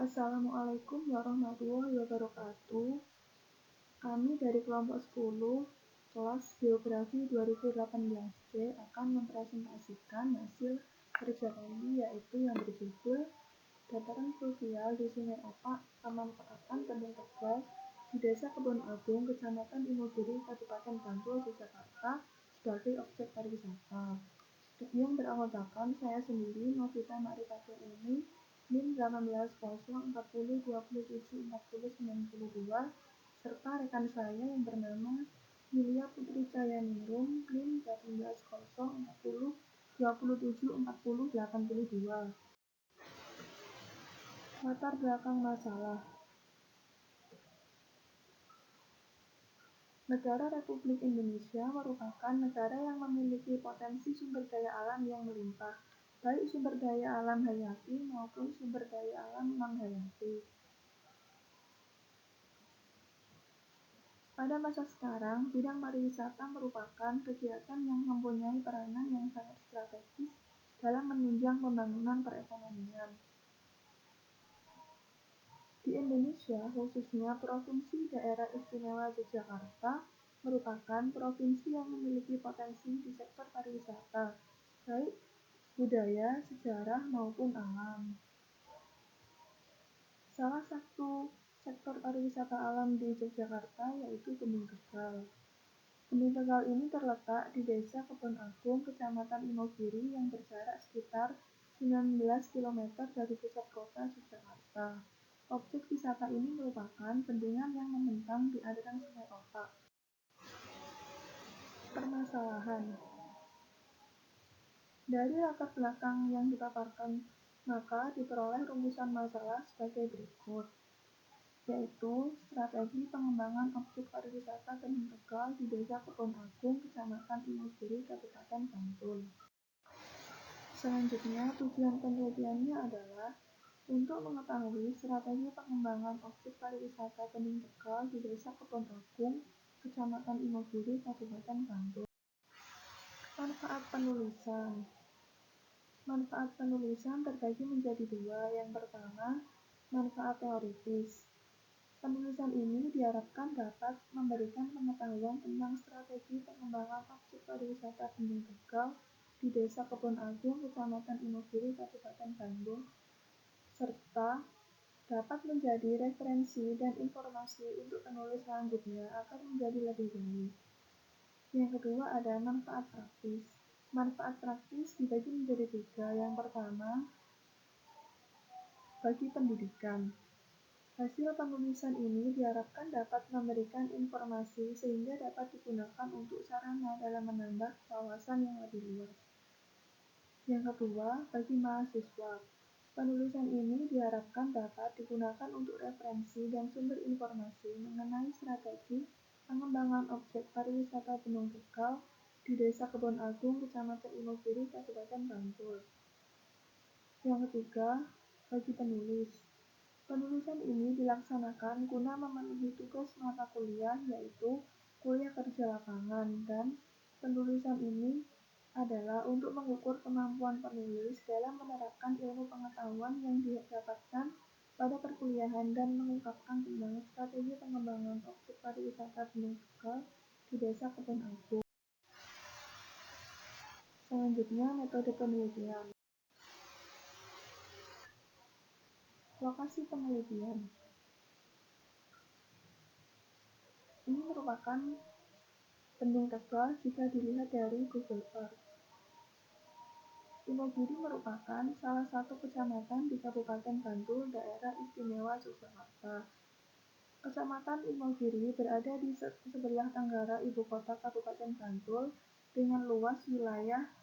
Assalamualaikum warahmatullahi wabarakatuh. Kami dari kelompok 10 kelas Geografi 2018C akan mempresentasikan hasil kerja kami, yaitu yang berjudul Dataran Fluvial di Sungai Opak, Pemanfaatan Bendung Tegal di Desa Kebon Agung, Kecamatan Imogiri, Kabupaten Bantul, Yogyakarta sebagai objek pariwisata. Yang beranggotakan saya sendiri, Novita Ma'rifatul Ilmi, NIM 180402074092, serta rekan saya yang bernama Yulia Putri Cayaningrum, NIM 180402074082. Latar belakang masalah. Negara Republik Indonesia merupakan negara yang memiliki potensi sumber daya alam yang melimpah, baik sumber daya alam hayati maupun sumber daya alam non-hayati. Pada masa sekarang, bidang pariwisata merupakan kegiatan yang mempunyai peranan yang sangat strategis dalam menunjang pembangunan perekonomian. Di Indonesia, khususnya Provinsi Daerah Istimewa Yogyakarta, merupakan provinsi yang memiliki potensi di sektor pariwisata, baik budaya, sejarah, maupun alam. Salah satu sektor pariwisata alam di Yogyakarta yaitu Bendung Tegal. Bendung Tegal ini terletak di Desa Kebon Agung, Kecamatan Imogiri yang berjarak sekitar 19 km dari pusat kota Yogyakarta. Objek wisata ini merupakan bendungan yang membentang di aliran Sungai Opak. Permasalahan. Dari latar belakang yang dipaparkan, maka diperoleh rumusan masalah sebagai berikut, yaitu strategi pengembangan objek pariwisata Bendung Tegal di Desa Kebon Agung, Kecamatan Imogiri, Kabupaten Bantul. Selanjutnya, tujuan penelitiannya adalah untuk mengetahui strategi pengembangan objek pariwisata Bendung Tegal di Desa Kebon Agung, Kecamatan Imogiri, Kabupaten Bantul. Manfaat penulisan. Manfaat penulisan terbagi menjadi dua. Yang pertama, manfaat teoritis. Penulisan ini diharapkan dapat memberikan pengetahuan tentang strategi pengembangan objek pariwisata Bendung Tegal di Desa Kebon Agung, Kecamatan Imogiri, Kabupaten Bandung, serta dapat menjadi referensi dan informasi untuk penulis selanjutnya agar menjadi lebih baik. Yang kedua ada manfaat praktis. Manfaat praktis dibagi menjadi tiga. Yang pertama, bagi pendidikan. Hasil penulisan ini diharapkan dapat memberikan informasi sehingga dapat digunakan untuk sarana dalam menambah wawasan yang lebih luas. Yang kedua, bagi mahasiswa. Penulisan ini diharapkan dapat digunakan untuk referensi dan sumber informasi mengenai strategi pengembangan objek pariwisata Bendung Tegal di Desa Kebon Agung, Kecamatan Imogiri, Kabupaten Bantul. Yang ketiga, bagi penulis. Penulisan ini dilaksanakan guna memenuhi tugas mata kuliah, yaitu kuliah kerja lapangan, dan penulisan ini adalah untuk mengukur kemampuan penulis dalam menerapkan ilmu pengetahuan yang didapatkan pada perkuliahan dan mengungkapkan tentang strategi pengembangan objek pariwisata Bendung Tegal di Desa Kebon Agung. Selanjutnya, metode penelitian. Lokasi penelitian. Ini merupakan Bendung Tegal jika dilihat dari Google Earth. Imogiri merupakan salah satu kecamatan di Kabupaten Bantul, Daerah Istimewa Yogyakarta. Kecamatan Imogiri berada di sebelah tenggara ibu kota Kabupaten Bantul dengan luas wilayah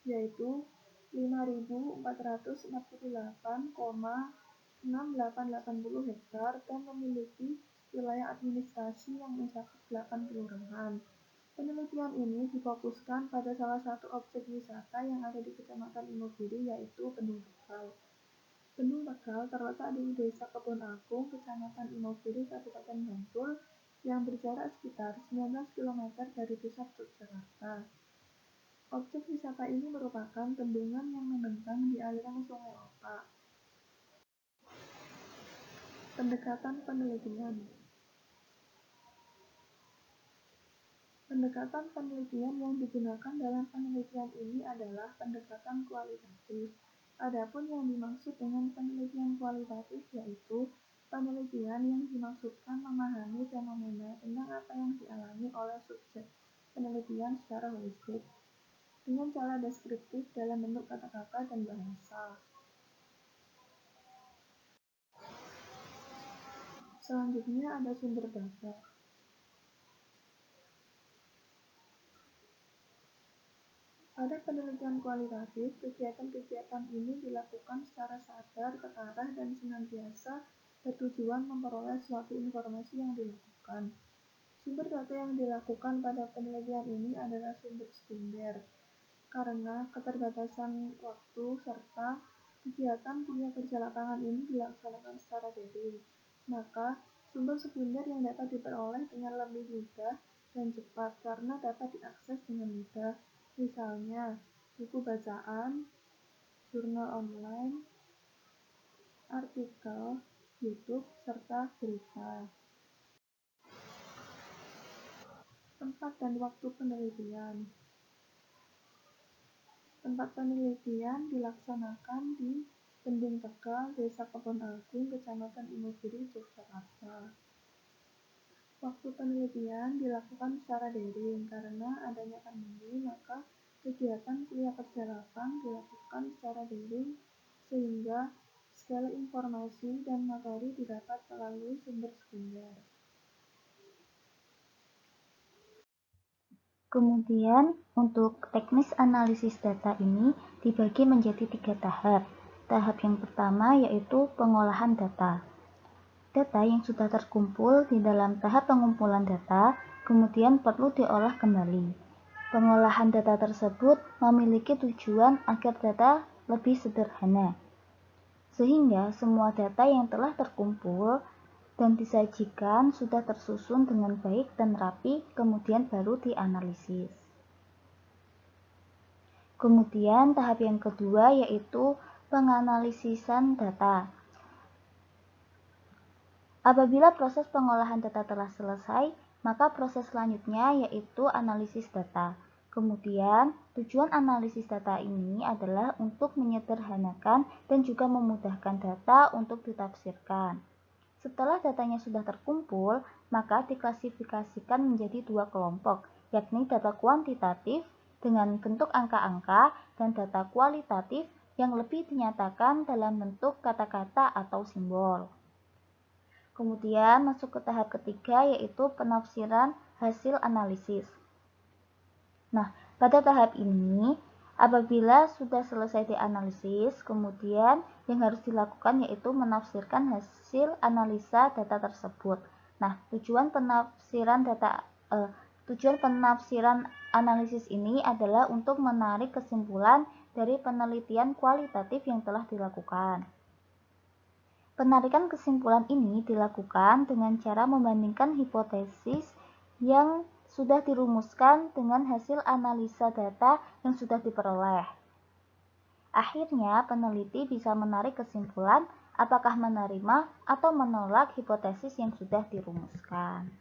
yaitu 5.448,6880 hektar dan memiliki wilayah administrasi yang mencakup 8 kelurahan. Penelitian ini difokuskan pada salah satu objek wisata yang ada di Kecamatan Imogiri, yaitu Bendung Tegal. Bendung Tegal terletak di Desa Kebon Agung, Kecamatan Imogiri, Kabupaten Bantul, yang berjarak sekitar 19 km dari pusat Yogyakarta. Objek wisata ini merupakan bendungan yang membentang di aliran Sungai Opak. Pendekatan penelitian. Pendekatan penelitian yang digunakan dalam penelitian ini adalah pendekatan kualitatif. Adapun yang dimaksud dengan penelitian kualitatif yaitu penelitian yang dimaksudkan memahami fenomena tentang apa yang dialami oleh subjek penelitian secara holistik dengan cara deskriptif dalam bentuk kata-kata dan bahasa. Selanjutnya ada sumber data. Pada penelitian kualitatif, kegiatan-kegiatan ini dilakukan secara sadar, terarah, dan senantiasa bertujuan memperoleh suatu informasi yang dilakukan. Sumber data yang dilakukan pada penelitian ini adalah sumber sekunder, karena keterbatasan waktu serta kegiatan kuliah kerja lapangan ini dilaksanakan secara daring. Maka, sumber sekunder yang dapat diperoleh dengan lebih mudah dan cepat karena dapat diakses dengan mudah. Misalnya, buku bacaan, jurnal online, artikel, YouTube, serta berita. Tempat dan waktu penelitian. Tempat penelitian dilaksanakan di Bendung Tegal, Desa Kebon Agung, Kecamatan Imogiri, Yogyakarta. Waktu penelitian dilakukan secara daring karena adanya pandemi, maka kegiatan kuliah kerja lapang dilakukan secara daring sehingga segala informasi dan materi didapat melalui sumber sekunder. Kemudian, untuk teknis analisis data ini dibagi menjadi 3 tahap. Tahap yang pertama yaitu pengolahan data. Data yang sudah terkumpul di dalam tahap pengumpulan data, kemudian perlu diolah kembali. Pengolahan data tersebut memiliki tujuan agar data lebih sederhana, sehingga semua data yang telah terkumpul dan disajikan sudah tersusun dengan baik dan rapi, kemudian baru dianalisis. Kemudian tahap yang kedua yaitu penganalisisan data. Apabila proses pengolahan data telah selesai, maka proses selanjutnya yaitu analisis data. Kemudian, tujuan analisis data ini adalah untuk menyederhanakan dan juga memudahkan data untuk ditafsirkan. Setelah datanya sudah terkumpul, maka diklasifikasikan menjadi 2 kelompok, yakni data kuantitatif dengan bentuk angka-angka dan data kualitatif yang lebih dinyatakan dalam bentuk kata-kata atau simbol. Kemudian masuk ke tahap ketiga yaitu penafsiran hasil analisis. Nah, pada tahap ini apabila sudah selesai dianalisis, kemudian yang harus dilakukan yaitu menafsirkan hasil analisa data tersebut. Nah, tujuan penafsiran analisis ini adalah untuk menarik kesimpulan dari penelitian kualitatif yang telah dilakukan. Penarikan kesimpulan ini dilakukan dengan cara membandingkan hipotesis yang sudah dirumuskan dengan hasil analisa data yang sudah diperoleh. Akhirnya, peneliti bisa menarik kesimpulan apakah menerima atau menolak hipotesis yang sudah dirumuskan.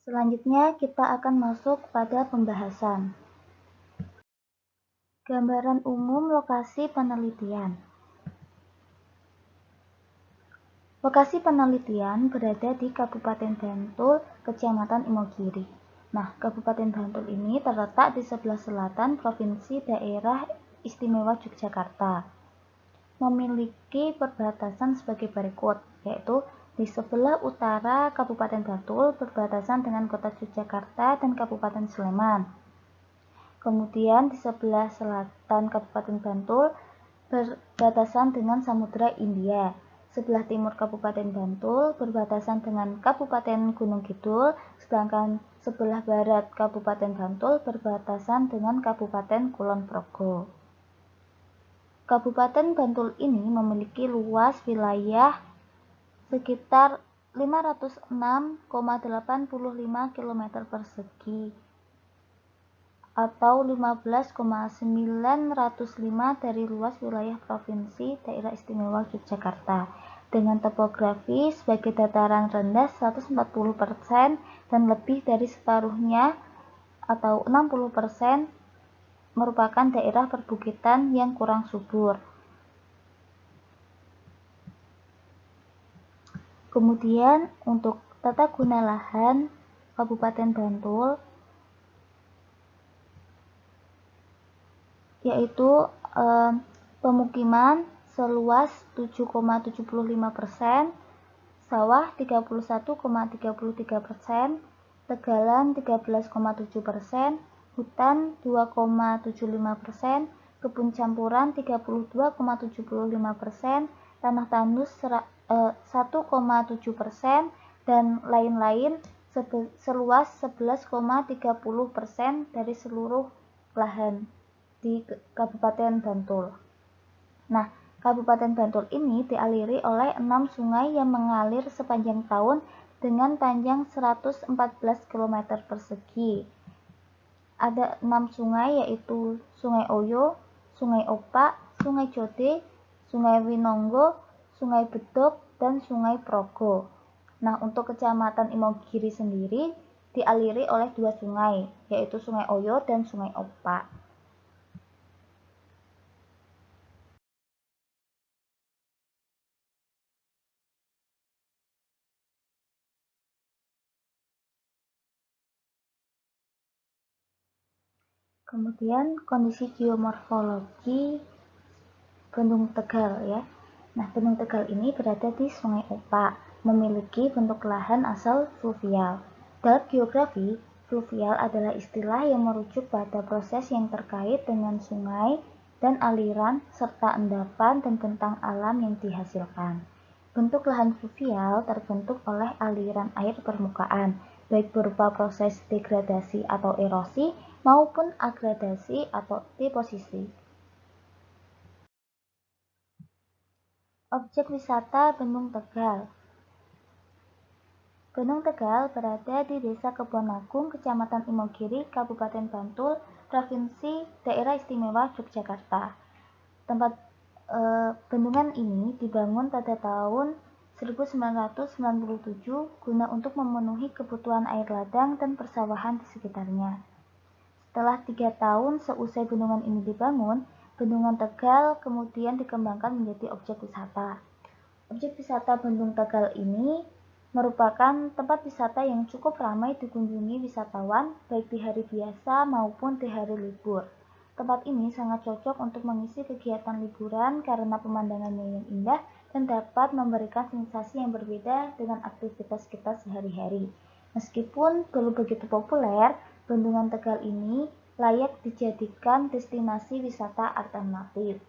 Selanjutnya kita akan masuk pada pembahasan. Gambaran umum lokasi penelitian. Lokasi penelitian berada di Kabupaten Bantul, Kecamatan Imogiri. Nah, Kabupaten Bantul ini terletak di sebelah selatan Provinsi Daerah Istimewa Yogyakarta. Memiliki perbatasan sebagai berikut, yaitu di sebelah utara Kabupaten Bantul berbatasan dengan Kota Yogyakarta dan Kabupaten Sleman. Kemudian di sebelah selatan Kabupaten Bantul berbatasan dengan Samudra Hindia. Sebelah timur Kabupaten Bantul berbatasan dengan Kabupaten Gunung Kidul, sedangkan sebelah barat Kabupaten Bantul berbatasan dengan Kabupaten Kulon Progo. Kabupaten Bantul ini memiliki luas wilayah sekitar 506,85 km persegi atau 15,905 dari luas wilayah Provinsi Daerah Istimewa Yogyakarta, dengan topografi sebagai dataran rendah 140% dan lebih dari separuhnya atau 60% merupakan daerah perbukitan yang kurang subur. Kemudian untuk tata guna lahan Kabupaten Bantul yaitu pemukiman seluas 7,75%, sawah 31,33%, tegalan 13,7%, hutan 2,75%, kebun campuran 32,75%, tanah tandus 1,7%, dan lain-lain seluas 11,30% dari seluruh lahan di Kabupaten Bantul. Nah, Kabupaten Bantul ini dialiri oleh 6 sungai yang mengalir sepanjang tahun dengan panjang 114 km persegi. Ada 6 sungai yaitu Sungai Oyo, Sungai Opak, Sungai Jode, Sungai Winonggo, Sungai Bedok, dan Sungai Progo. Nah, untuk Kecamatan Imogiri sendiri dialiri oleh 2 sungai, yaitu Sungai Oyo dan Sungai Opak. Kemudian kondisi geomorfologi Bendung Tegal ya. Nah, Bendung Tegal ini berada di Sungai Opak, memiliki bentuk lahan asal fluvial. Dalam geografi, fluvial adalah istilah yang merujuk pada proses yang terkait dengan sungai dan aliran serta endapan dan bentang alam yang dihasilkan. Bentuk lahan fluvial terbentuk oleh aliran air permukaan, baik berupa proses degradasi atau erosi maupun agradasi atau deposisi. Objek wisata Bendung Tegal. Bendung Tegal berada di Desa Kebonagung, Kecamatan Imogiri, Kabupaten Bantul, Provinsi Daerah Istimewa Yogyakarta. Tempat bendungan ini dibangun pada tahun 1997 guna untuk memenuhi kebutuhan air ladang dan persawahan di sekitarnya. Setelah 3 tahun seusai bendungan ini dibangun, Bendungan Tegal kemudian dikembangkan menjadi objek wisata. Objek wisata Bendung Tegal ini merupakan tempat wisata yang cukup ramai dikunjungi wisatawan baik di hari biasa maupun di hari libur. Tempat ini sangat cocok untuk mengisi kegiatan liburan karena pemandangannya yang indah dan dapat memberikan sensasi yang berbeda dengan aktivitas kita sehari-hari. Meskipun belum begitu populer, Bendungan Tegal ini layak dijadikan destinasi wisata alternatif.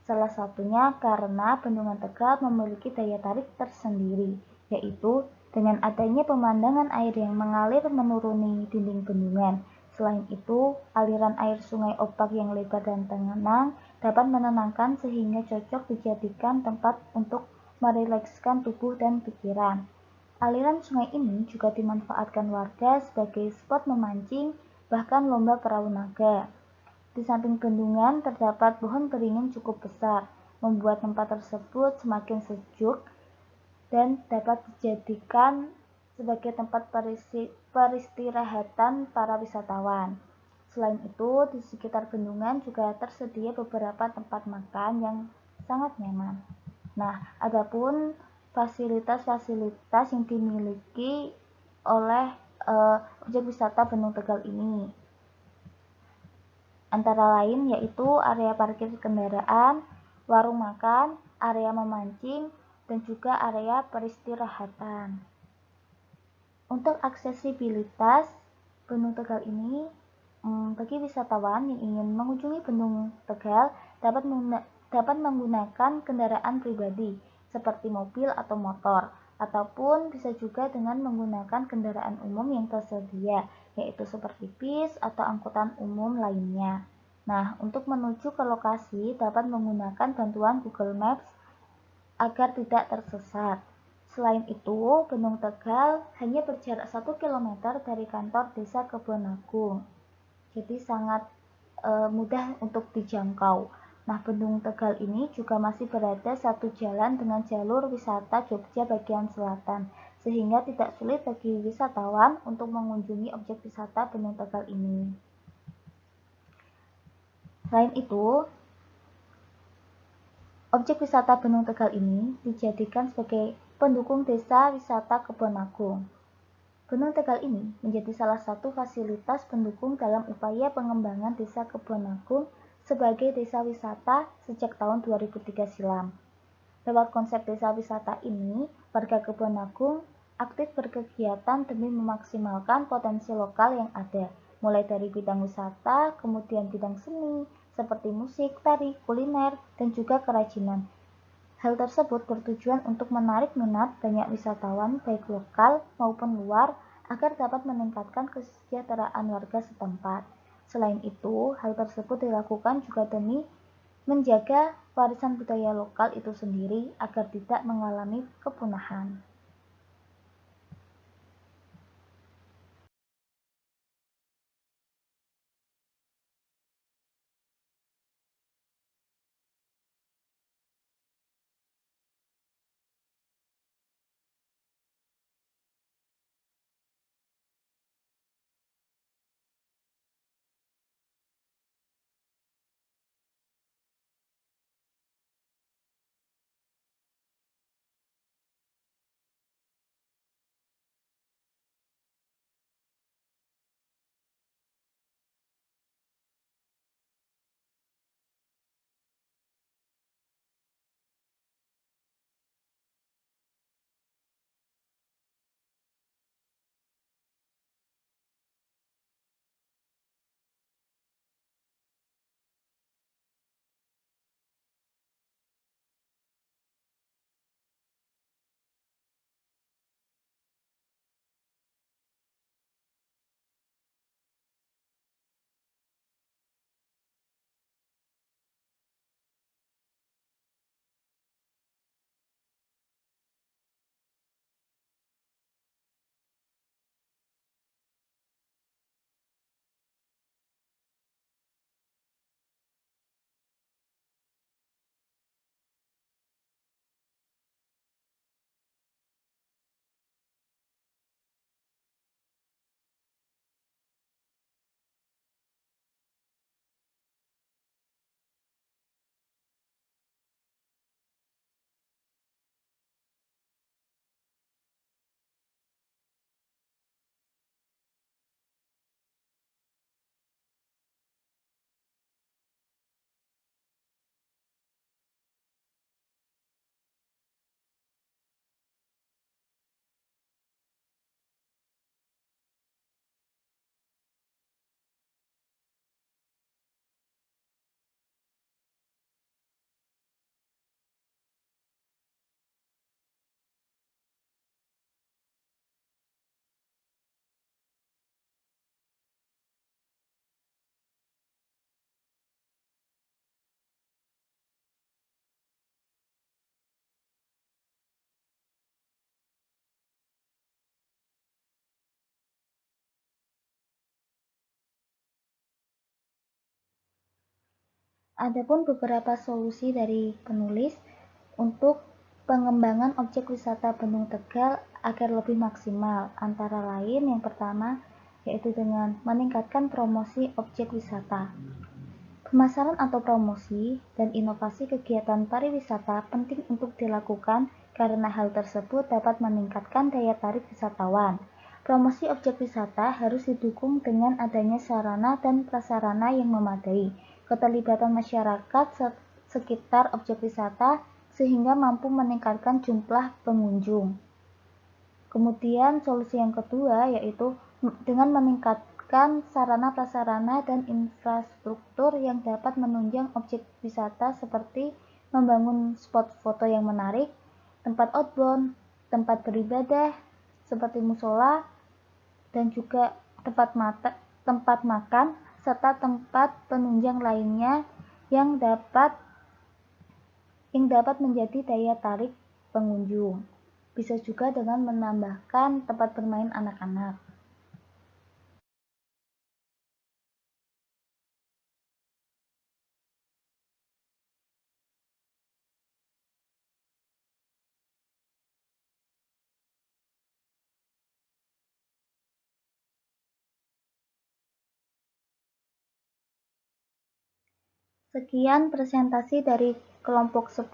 Salah satunya karena Bendungan Tegal memiliki daya tarik tersendiri, yaitu dengan adanya pemandangan air yang mengalir menuruni dinding bendungan. Selain itu, aliran air Sungai Opak yang lebar dan tenang dapat menenangkan sehingga cocok dijadikan tempat untuk merilekskan tubuh dan pikiran. Aliran sungai ini juga dimanfaatkan warga sebagai spot memancing, bahkan lomba perahu naga. Di samping bendungan terdapat pohon beringin cukup besar, membuat tempat tersebut semakin sejuk dan dapat dijadikan sebagai tempat peristirahatan para wisatawan. Selain itu, di sekitar bendungan juga tersedia beberapa tempat makan yang sangat nyaman. Nah, adapun fasilitas-fasilitas yang dimiliki oleh objek wisata Bendung Tegal ini antara lain yaitu area parkir kendaraan, warung makan, area memancing, dan juga area peristirahatan. Untuk aksesibilitas Bendung Tegal ini, bagi wisatawan yang ingin mengunjungi Bendung Tegal dapat menggunakan kendaraan pribadi seperti mobil atau motor, ataupun bisa juga dengan menggunakan kendaraan umum yang tersedia, yaitu seperti bis atau angkutan umum lainnya. Nah, untuk menuju ke lokasi dapat menggunakan bantuan Google Maps agar tidak tersesat. Selain itu, Bendung Tegal hanya berjarak 1 km dari kantor Desa Kebonagung. Jadi sangat mudah untuk dijangkau. Nah, Bendung Tegal ini juga masih berada satu jalan dengan jalur wisata Jogja bagian selatan, sehingga tidak sulit bagi wisatawan untuk mengunjungi objek wisata Bendung Tegal ini. Selain itu, objek wisata Bendung Tegal ini dijadikan sebagai pendukung desa wisata Kebonagung. Bendung Tegal ini menjadi salah satu fasilitas pendukung dalam upaya pengembangan desa Kebonagung sebagai desa wisata sejak tahun 2003 silam. Lewat konsep desa wisata ini, warga Kebonagung aktif berkegiatan demi memaksimalkan potensi lokal yang ada, mulai dari bidang wisata, kemudian bidang seni, seperti musik, tari, kuliner, dan juga kerajinan. Hal tersebut bertujuan untuk menarik minat banyak wisatawan baik lokal maupun luar agar dapat meningkatkan kesejahteraan warga setempat. Selain itu, hal tersebut dilakukan juga demi menjaga warisan budaya lokal itu sendiri agar tidak mengalami kepunahan. Adapun beberapa solusi dari penulis untuk pengembangan objek wisata Bendung Tegal agar lebih maksimal, antara lain yang pertama yaitu dengan meningkatkan promosi objek wisata. Pemasaran atau promosi dan inovasi kegiatan pariwisata penting untuk dilakukan karena hal tersebut dapat meningkatkan daya tarik wisatawan. Promosi objek wisata harus didukung dengan adanya sarana dan prasarana yang memadai, keterlibatan masyarakat sekitar objek wisata sehingga mampu meningkatkan jumlah pengunjung. Kemudian solusi yang kedua yaitu dengan meningkatkan sarana prasarana dan infrastruktur yang dapat menunjang objek wisata seperti membangun spot foto yang menarik, tempat outbound, tempat beribadah seperti musola dan juga tempat makan serta tempat penunjang lainnya yang dapat menjadi daya tarik pengunjung. Bisa juga dengan menambahkan tempat bermain anak-anak. Sekian presentasi dari kelompok 10.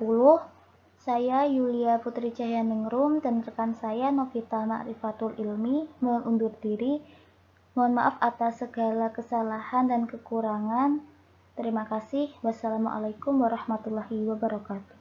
Saya Yulia Putri Cahyaningrum dan rekan saya Novita Ma'rifatul Ilmi mohon undur diri. Mohon maaf atas segala kesalahan dan kekurangan. Terima kasih. Wassalamualaikum warahmatullahi wabarakatuh.